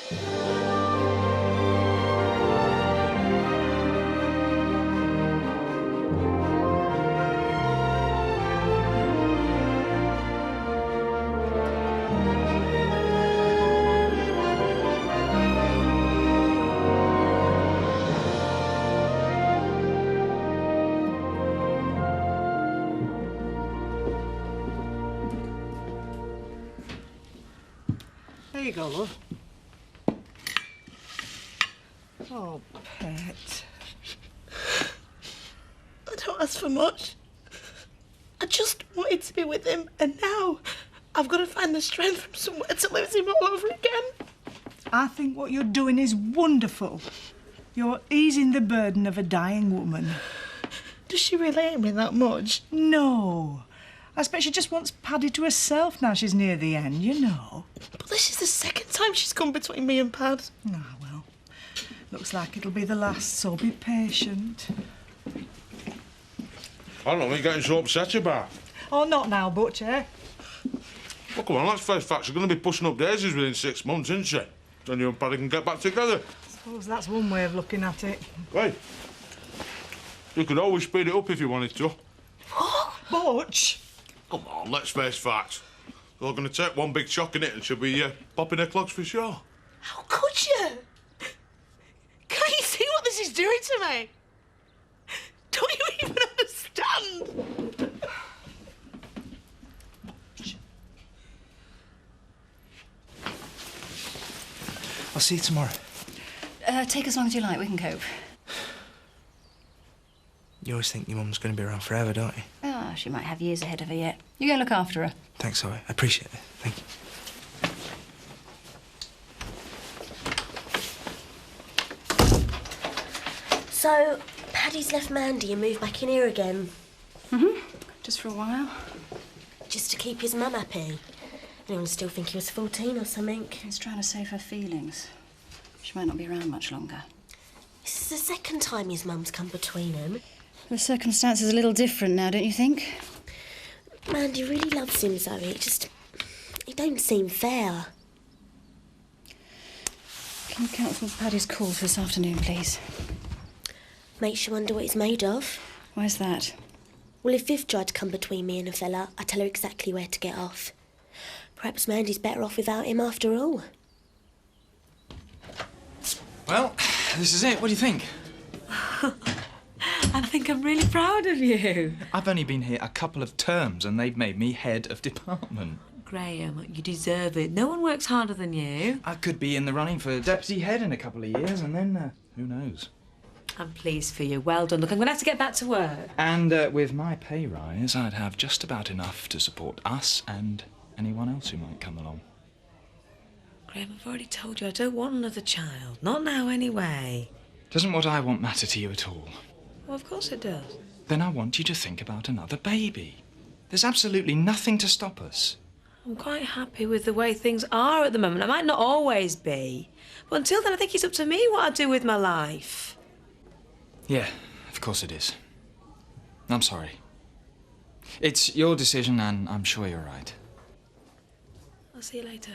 There you go, love. Oh, pet. I don't ask for much. I just wanted to be with him, and now I've got to find the strength from somewhere to lose him all over again. I think what you're doing is wonderful. You're easing the burden of a dying woman. Does she really hate me that much? No. I expect she just wants Paddy to herself now she's near the end, you know. But this is the second time she's come between me and Pad. Ah, well, looks like it'll be the last, so be patient. I don't know what you're getting so upset about. Oh, not now, Butch, eh? Well, come on, let's face facts. You're going to be pushing up daisies within 6 months, isn't she? Then you and Paddy can get back together. I suppose that's one way of looking at it. Hey, you could always speed it up if you wanted to. What? Butch! Come on, let's face facts. We're going to take one big shock in it and she'll be popping her clogs for sure. How could you? Can't you see what this is doing to me? Don't you even understand? I'll see you tomorrow. Take as long as you like, we can cope. You always think your mum's going to be around forever, don't you? Ah, she might have years ahead of her yet. You go look after her. Thanks, Zoe. I appreciate it. Thank you. So, Paddy's left Mandy and moved back in here again? Just for a while. Just to keep his mum happy? Anyone still think he was 14 or something? He's trying to save her feelings. She might not be around much longer. This is the second time his mum's come between them. The circumstances are a little different now, don't you think? Mandy really loves him, Zoe. It don't seem fair. Can you cancel Paddy's call for this afternoon, please? Makes you wonder what he's made of. Why's that? Well, if Viv tried to come between me and a fella, I'd tell her exactly where to get off. Perhaps Mandy's better off without him after all. Well, this is it. What do you think? I think I'm really proud of you. I've only been here a couple of terms and they've made me head of department. Graham, you deserve it. No one works harder than you. I could be in the running for deputy head in a couple of years and then, who knows? I'm pleased for you. Well done. Look, I'm going to have to get back to work. And with my pay rise, I'd have just about enough to support us and anyone else who might come along. Graham, I've already told you I don't want another child. Not now, anyway. Doesn't what I want matter to you at all? Well, of course it does. Then I want you to think about another baby. There's absolutely nothing to stop us. I'm quite happy with the way things are at the moment. I might not always be. But until then, I think it's up to me what I do with my life. Yeah, of course it is. I'm sorry. It's your decision and I'm sure you're right. I'll see you later.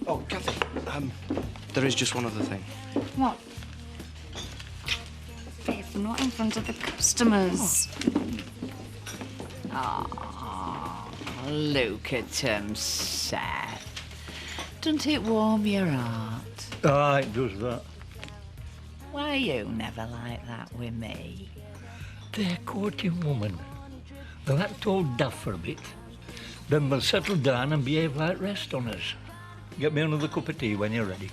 Oh, Kathy, there is just one other thing. What? Viv, not in front of the customers. Oh, look at him, Seth. Doesn't it warm your heart? Ah, it does that. Why you never like that with me? They're courting woman. They'll act all daft for a bit. Then we'll settle down and behave like rest on us. Get me another cup of tea when you're ready.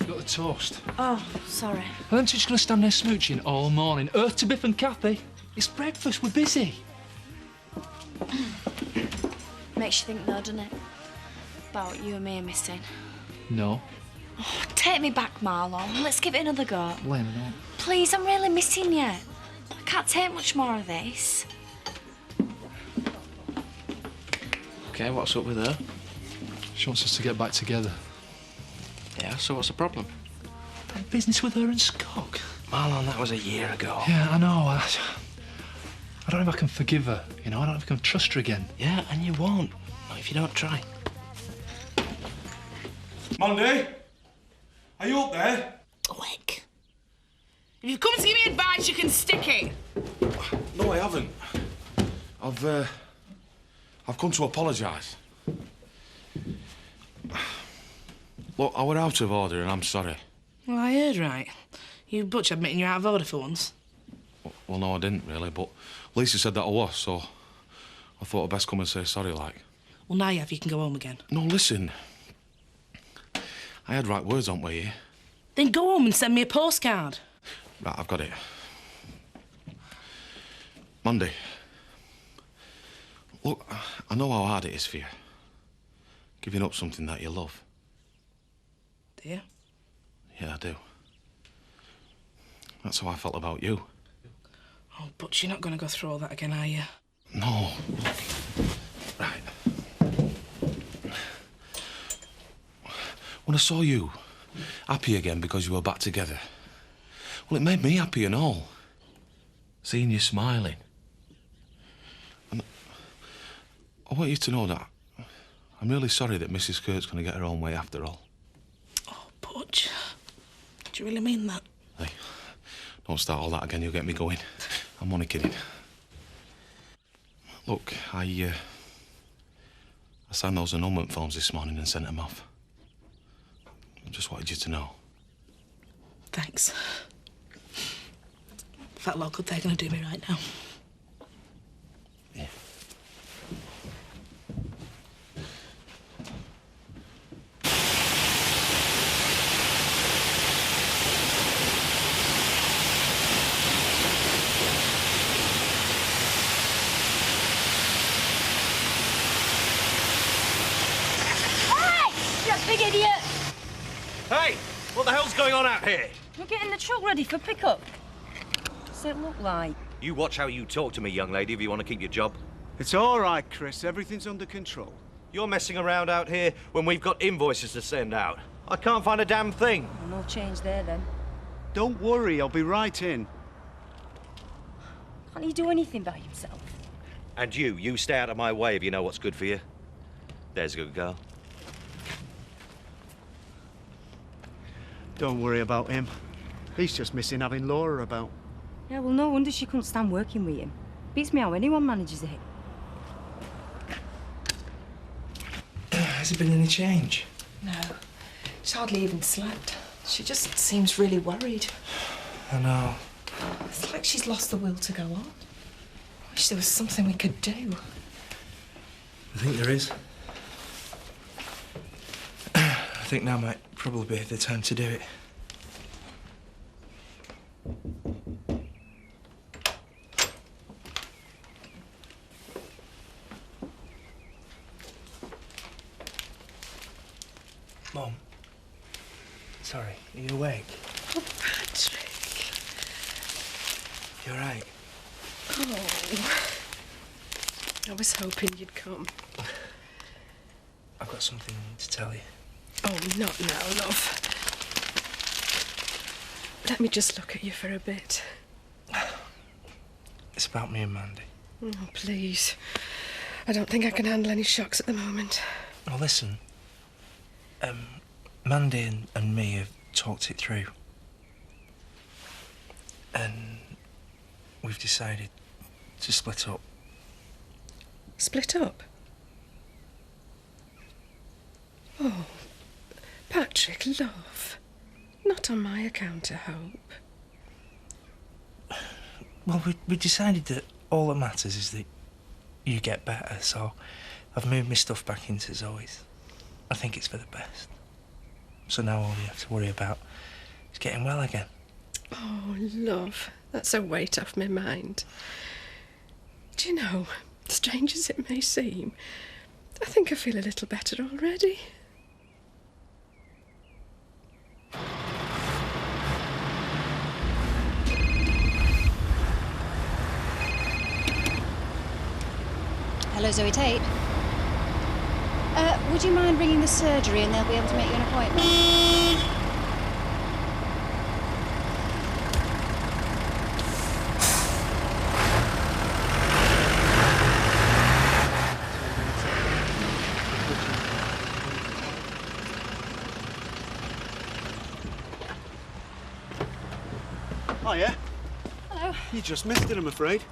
Got the toast. Oh, sorry. Aren't you just going to stand there smooching all morning? Earth to Biff and Kathy. It's breakfast, we're busy. Makes you think though, doesn't it? About what you and me are missing. No. Oh, take me back, Marlon. Let's give it another go. Blame it on. Please, I'm really missing you. I can't take much more of this. Okay, what's up with her? She wants us to get back together. Yeah, so what's the problem? That business with her and Scott. Marlon, that was a year ago. Yeah, I know. I don't know if I can forgive her, you know. I don't know if I can trust her again. Yeah, and you won't. Not if you don't try. Monday? Are you up there? Awake. If you've come to give me advice, you can stick it. No, I haven't. I've come to apologise. Look, I were out of order and I'm sorry. Well, I heard right. You butch admitting you're out of order for once. Well, no, I didn't really, but Lisa said that I was, so I thought I'd best come and say sorry, like. Well, now you have. You can go home again. No, listen. I had right words on you. Then go home and send me a postcard. Right, I've got it. Monday. Look, I know how hard it is for you. Giving up something that you love. Do you? Yeah, I do. That's how I felt about you. Oh, but you're not going to go through all that again, are you? No. Right. When I saw you happy again because you were back together, well, it made me happy and all. Seeing you smiling. And I want you to know that I'm really sorry that Mrs. Kurt's going to get her own way after all. Oh, Butch. Do you really mean that? Hey, don't start all that again, you'll get me going. I'm only kidding. Look, I signed those annulment forms this morning and sent them off. I just wanted you to know. Thanks. Felt like good they're going to do me right now. Yeah. Big idiot! Hey! What the hell's going on out here? We're getting the truck ready for pickup. What's it look like? You watch how you talk to me, young lady, if you want to keep your job. It's all right, Chris. Everything's under control. You're messing around out here when we've got invoices to send out. I can't find a damn thing. No change there, then. Don't worry, I'll be right in. Can't he do anything by himself? And you stay out of my way if you know what's good for you. There's a good girl. Don't worry about him. He's just missing having Laura about. Yeah, well, no wonder she couldn't stand working with him. Beats me how anyone manages it. Has there been any change? No. She's hardly even slept. She just seems really worried. I know. It's like she's lost the will to go on. I wish there was something we could do. I think there is. I think now might probably be the time to do it. Mom. Sorry, are you awake? Oh, Patrick. You're right. Oh. I was hoping you'd come. I've got something to tell you. Oh, not now, love. Let me just look at you for a bit. It's about me and Mandy. Oh, please. I don't think I can handle any shocks at the moment. Well, listen. Mandy and me have talked it through. And we've decided to split up. Split up? Oh, Patrick, love. Not on my account, I hope. Well, we decided that all that matters is that you get better, so I've moved my stuff back into Zoe's. I think it's for the best. So now all you have to worry about is getting well again. Oh, love, that's a weight off my mind. Do you know, strange as it may seem, I think I feel a little better already. Hello, Zoe Tate. Would you mind ringing the surgery and they'll be able to make you an appointment? Hiya. Hello. You just missed it, I'm afraid.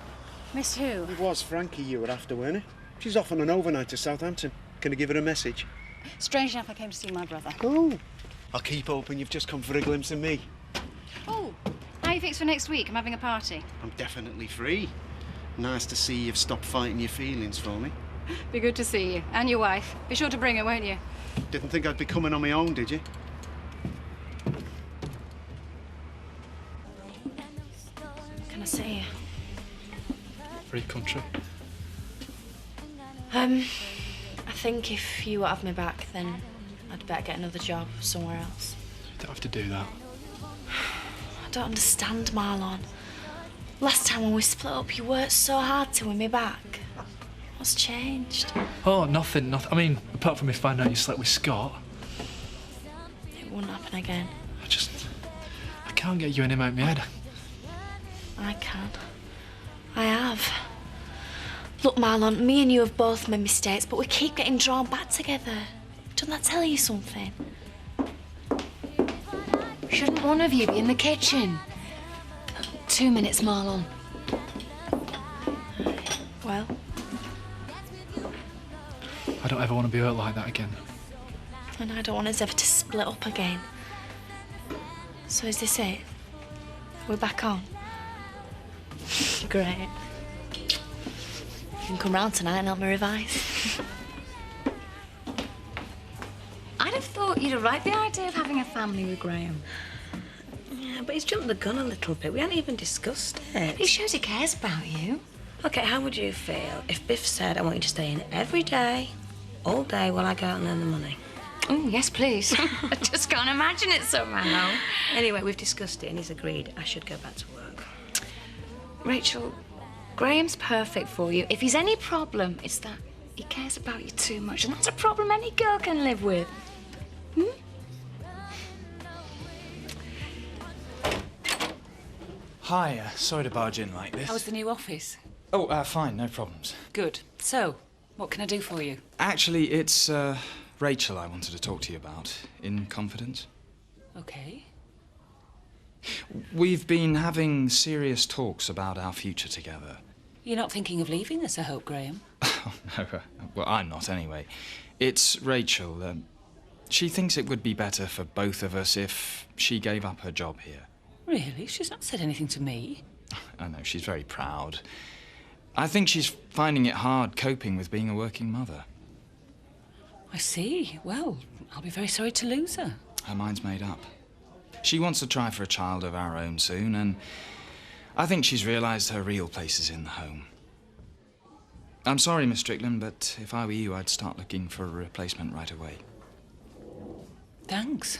Missed who? It was Frankie you were after, weren't it? She's off on an overnight to Southampton. Can I give her a message? Strange enough, I came to see my brother. Oh. I'll keep hoping you've just come for a glimpse of me. Oh, how are you fixed for next week? I'm having a party. I'm definitely free. Nice to see you've stopped fighting your feelings for me. Be good to see you. And your wife. Be sure to bring her, won't you? Didn't think I'd be coming on my own, did you? Can I see you? Free country. I think if you have me back, then I'd better get another job somewhere else. You don't have to do that. I don't understand, Marlon. Last time when we split up, you worked so hard to win me back. What's changed? Oh, nothing. I mean, apart from me finding out you slept with Scott. It won't happen again. I can't get you in him out of my head. I can. I have. Look, Marlon, me and you have both made mistakes, but we keep getting drawn back together. Doesn't that tell you something? Shouldn't one of you be in the kitchen? 2 minutes, Marlon. Well? I don't ever want to be hurt like that again. And I don't want us ever to split up again. So is this it? We're back on? Great. You can come round tonight and help me revise. I'd have thought you'd have liked the idea of having a family with Graham. Yeah, but he's jumped the gun a little bit. We hadn't even discussed it. He shows he cares about you. OK, how would you feel if Biff said, I want you to stay in every day, all day, while I go out and earn the money? Oh, yes, please. I just can't imagine it somehow. Anyway, we've discussed it and he's agreed I should go back to work. Rachel, Graham's perfect for you. If he's any problem, it's that he cares about you too much, and that's a problem any girl can live with. Hi, sorry to barge in like this. How's the new office? Oh, fine, no problems. Good. So, what can I do for you? Actually, it's Rachel I wanted to talk to you about, in confidence. OK. We've been having serious talks about our future together. You're not thinking of leaving us, I hope, Graham? Oh, no, well, I'm not anyway. It's Rachel. She thinks it would be better for both of us if she gave up her job here. Really? She's not said anything to me. I know, she's very proud. I think she's finding it hard coping with being a working mother. I see. Well, I'll be very sorry to lose her. Her mind's made up. She wants to try for a child of our own soon, and I think she's realised her real place is in the home. I'm sorry, Miss Strickland, but if I were you, I'd start looking for a replacement right away. Thanks.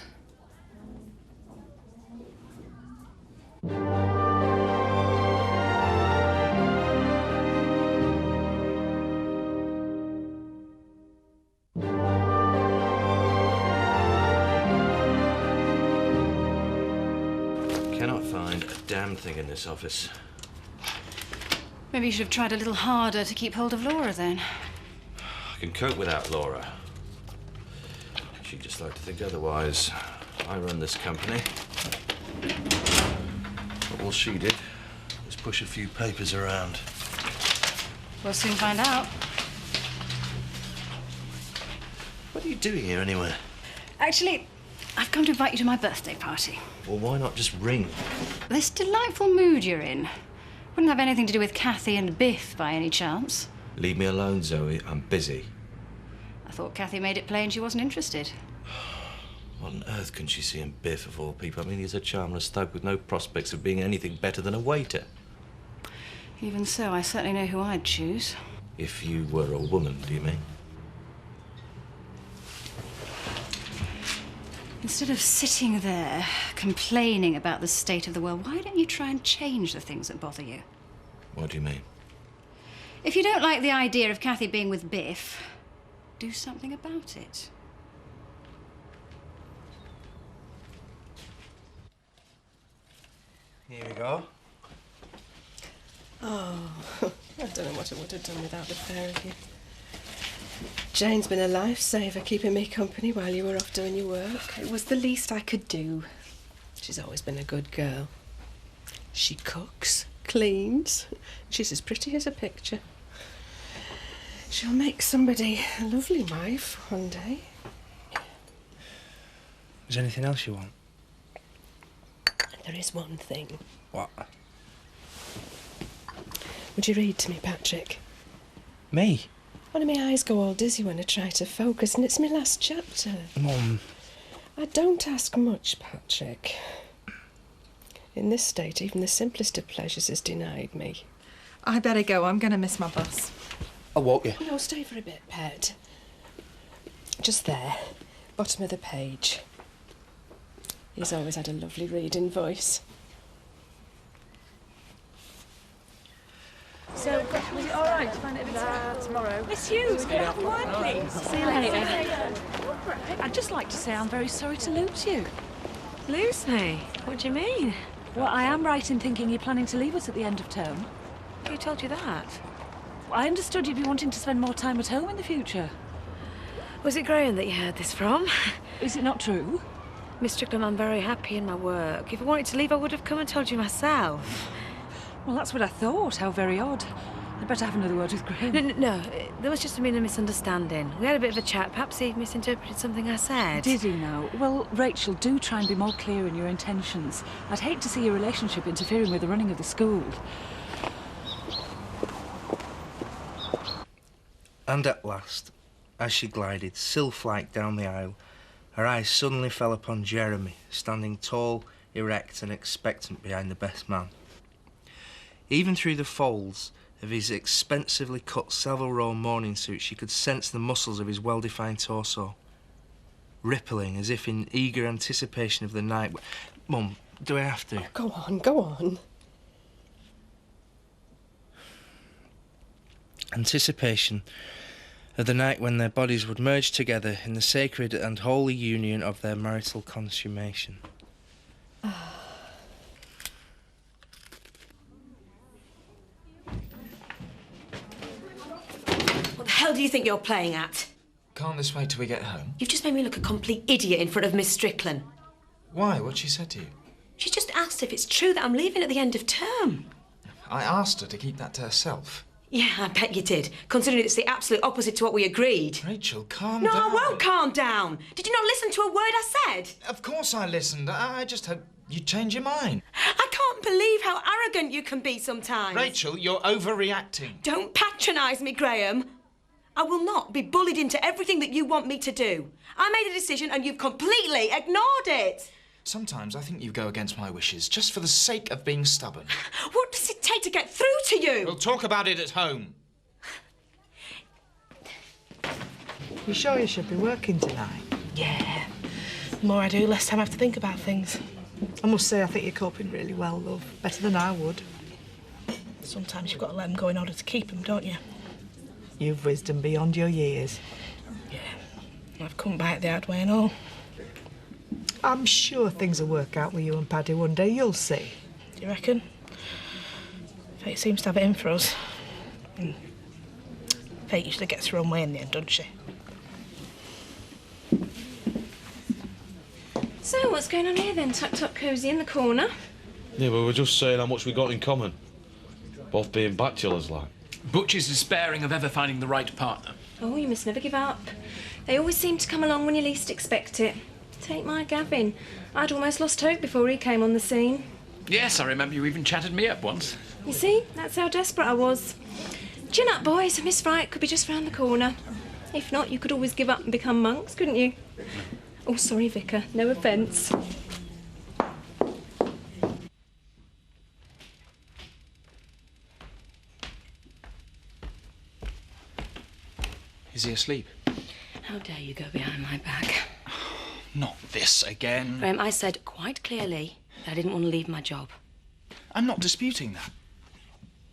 Cannot find a damn thing in this office. Maybe you should have tried a little harder to keep hold of Laura then. I can cope without Laura. She'd just like to think otherwise. I run this company. But all she did was push a few papers around. We'll soon find out. What are you doing here anyway? Actually, I've come to invite you to my birthday party. Well, why not just ring? This delightful mood you're in wouldn't have anything to do with Kathy and Biff by any chance. Leave me alone, Zoe. I'm busy. I thought Kathy made it plain she wasn't interested. What on earth can she see in Biff, of all people? I mean, he's a charmless thug with no prospects of being anything better than a waiter. Even so, I certainly know who I'd choose. If you were a woman, do you mean? Instead of sitting there complaining about the state of the world, why don't you try and change the things that bother you? What do you mean? If you don't like the idea of Kathy being with Biff, do something about it. Here we go. Oh, I don't know what I would have done without the pair of you. Jane's been a lifesaver, keeping me company while you were off doing your work. It was the least I could do. She's always been a good girl. She cooks, cleans. She's as pretty as a picture. She'll make somebody a lovely wife one day. Is there anything else you want? There is one thing. What? Would you read to me, Patrick? Me? One of my eyes go all dizzy when I try to focus, and it's my last chapter. Mum. I don't ask much, Patrick. In this state, even the simplest of pleasures is denied me. I better go. I'm going to miss my bus. I'll walk you. No, stay for a bit, Pet. Just there, bottom of the page. He's always had a lovely reading voice. So, was it all right to find it tomorrow? Miss Hughes, can I have a word, please? See you later. I'd just like to say I'm very sorry to lose you. Lose me? What do you mean? Well, I am right in thinking you're planning to leave us at the end of term. Who told you that? I understood you'd be wanting to spend more time at home in the future. Was it Graham that you heard this from? Is it not true? Miss Strickland, I'm very happy in my work. If I wanted to leave, I would have come and told you myself. Well, that's what I thought. How very odd. I'd better have another word with Graham. No, there was just a misunderstanding. We had a bit of a chat. Perhaps he misinterpreted something I said. Did he now? Well, Rachel, do try and be more clear in your intentions. I'd hate to see your relationship interfering with the running of the school. And at last, as she glided sylph-like down the aisle, her eyes suddenly fell upon Jeremy, standing tall, erect and expectant behind the best man. Even through the folds of his expensively cut Savile Row morning suit, she could sense the muscles of his well-defined torso, rippling as if in eager anticipation of the night. Mum, do I have to? Oh, go on, go on. Anticipation of the night when their bodies would merge together in the sacred and holy union of their marital consummation. What the hell do you think you're playing at? Can't this wait till we get home? You've just made me look a complete idiot in front of Miss Strickland. Why? What'd she said to you? She just asked if it's true that I'm leaving at the end of term. I asked her to keep that to herself. Yeah, I bet you did, considering it's the absolute opposite to what we agreed. Rachel, calm No, down. I won't calm down. Did you not listen to a word I said? Of course I listened. I just hope you'd change your mind. I can't believe how arrogant you can be sometimes. Rachel, you're overreacting. Don't patronise me, Graham. I will not be bullied into everything that you want me to do. I made a decision and you've completely ignored it. Sometimes I think you go against my wishes just for the sake of being stubborn. What does it take to get through to you? We'll talk about it at home. You sure you should be working tonight? Yeah. The more I do, less time I have to think about things. I must say, I think you're coping really well, love. Better than I would. Sometimes you've got to let them go in order to keep them, don't you? You've wisdom beyond your years. Yeah. I've come by it the hard way and all. I'm sure things will work out with you and Paddy one day, you'll see. Do you reckon? Fate seems to have it in for us. Fate usually gets her own way in the end, doesn't she? So, what's going on here then? Tucked up cosy in the corner. Yeah, but we're just saying how much we got in common. Both being bachelors, like. Butch is despairing of ever finding the right partner. Oh, you must never give up. They always seem to come along when you least expect it. Take my Gavin. I'd almost lost hope before he came on the scene. Yes, I remember you even chatted me up once. You see, that's how desperate I was. Chin up, boys. Miss Wright could be just round the corner. If not, you could always give up and become monks, couldn't you? Oh, sorry, Vicar. No offence. Is he asleep? How dare you go behind my back? Not this again. Graham, I said quite clearly that I didn't want to leave my job. I'm not disputing that.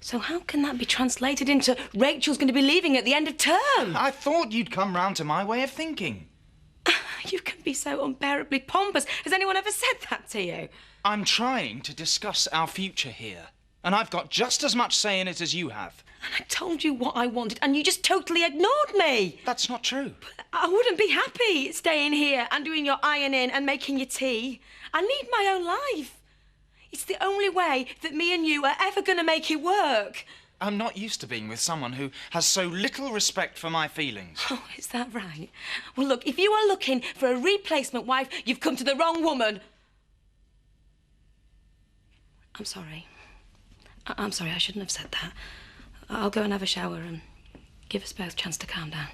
So how can that be translated into Rachel's going to be leaving at the end of term? I thought you'd come round to my way of thinking. You can be so unbearably pompous. Has anyone ever said that to you? I'm trying to discuss our future here, and I've got just as much say in it as you have. And I told you what I wanted, and you just totally ignored me. That's not true. But I wouldn't be happy staying here and doing your ironing and making your tea. I need my own life. It's the only way that me and you are ever going to make it work. I'm not used to being with someone who has so little respect for my feelings. Oh, is that right? Well, look, if you are looking for a replacement wife, you've come to the wrong woman. I'm sorry. I'm sorry, I shouldn't have said that. I'll go and have a shower and give us both a chance to calm down.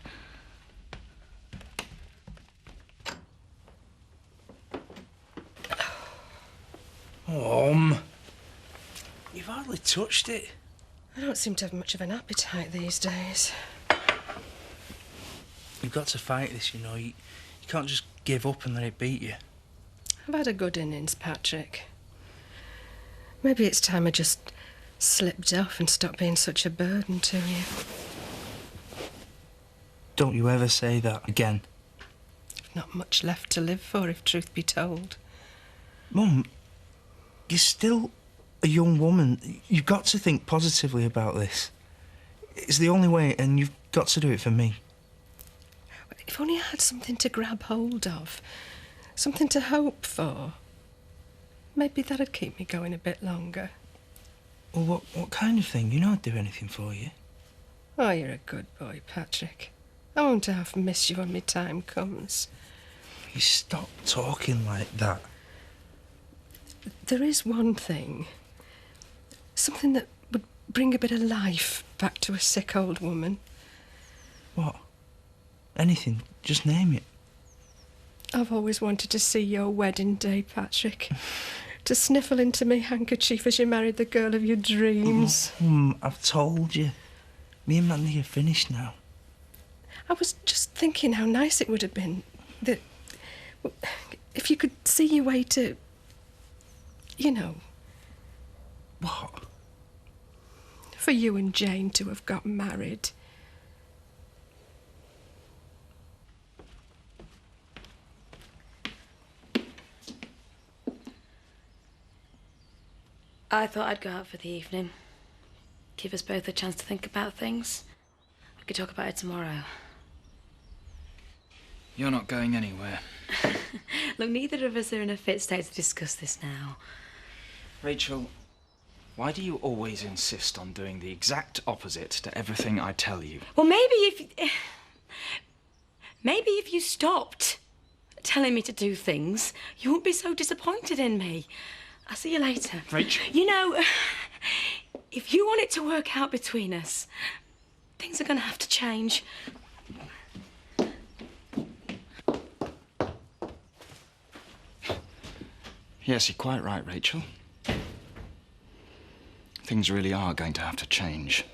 You've hardly touched it. I don't seem to have much of an appetite these days. You've got to fight this, you know. You can't just give up and let it beat you. I've had a good innings, Patrick. Maybe it's time I just slipped off and stopped being such a burden to you. Don't you ever say that again. I've not much left to live for, if truth be told. Mum, you're still a young woman. You've got to think positively about this. It's the only way, and you've got to do it for me. If only I had something to grab hold of, something to hope for, maybe that'd keep me going a bit longer. Well, what kind of thing? You know I'd do anything for you. Oh, you're a good boy, Patrick. I won't half miss you when my time comes. You stop talking like that. There is one thing. Something that would bring a bit of life back to a sick old woman. What? Anything. Just name it. I've always wanted to see your wedding day, Patrick. To sniffle into me handkerchief as you married the girl of your dreams. I've told you. Me and Mandy are finished now. I was just thinking how nice it would have been that if you could see your way to, you know. What? For you and Jane to have got married. I thought I'd go out for the evening. Give us both a chance to think about things. We could talk about it tomorrow. You're not going anywhere. Look, neither of us are in a fit state to discuss this now. Rachel, why do you always insist on doing the exact opposite to everything I tell you? Well, maybe if you stopped telling me to do things, you wouldn't be so disappointed in me. I'll see you later. Rachel. You know, if you want it to work out between us, things are going to have to change. Yes, you're quite right, Rachel. Things really are going to have to change.